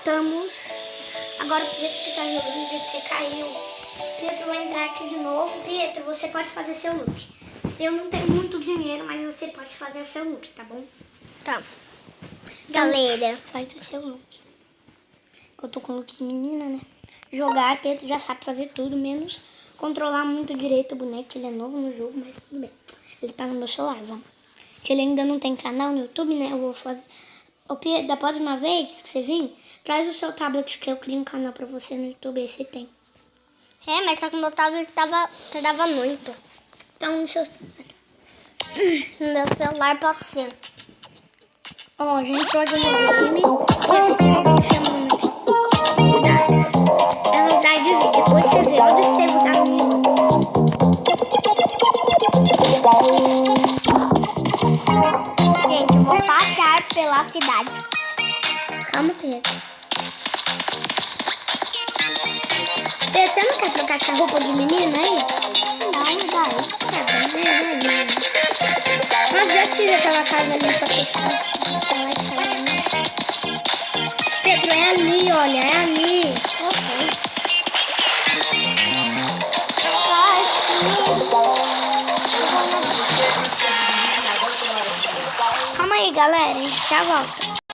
voltamos. Agora o Pietro que tá jogando, o Pietro, você caiu. Pietro vai entrar aqui de novo. Pietro, você pode fazer seu look. Eu não tenho muito dinheiro, mas você pode fazer seu look, tá bom? Tá. Então, Galera. faz o seu look. Eu tô com look de menina, né? Jogar, Pietro já sabe fazer tudo, menos controlar muito direito o boneco. Ele é novo no jogo, mas tudo bem. Ele tá no meu celular, vamos. Que ele ainda não tem canal no YouTube, né? Eu vou fazer... Ô, Pietro, da próxima vez que você vir, traz o seu tablet que eu crio um canal pra você no YouTube, aí você tem. É, mas só que meu tablet trava muito. Então, no seu... No meu celular pode ser. Ó, já entrou aqui no game. É novidade de vídeo. Depois você vê. Olha o Estevam tá comigo. Gente, eu vou passear pela cidade. Calma, Pedro. Pedro, você não quer trocar essa roupa de menina aí? Não, vai. Mas já tive aquela casa ali, só que Pedro, é ali, olha, é ali. Eu sei. Calma aí, galera, a gente já volta.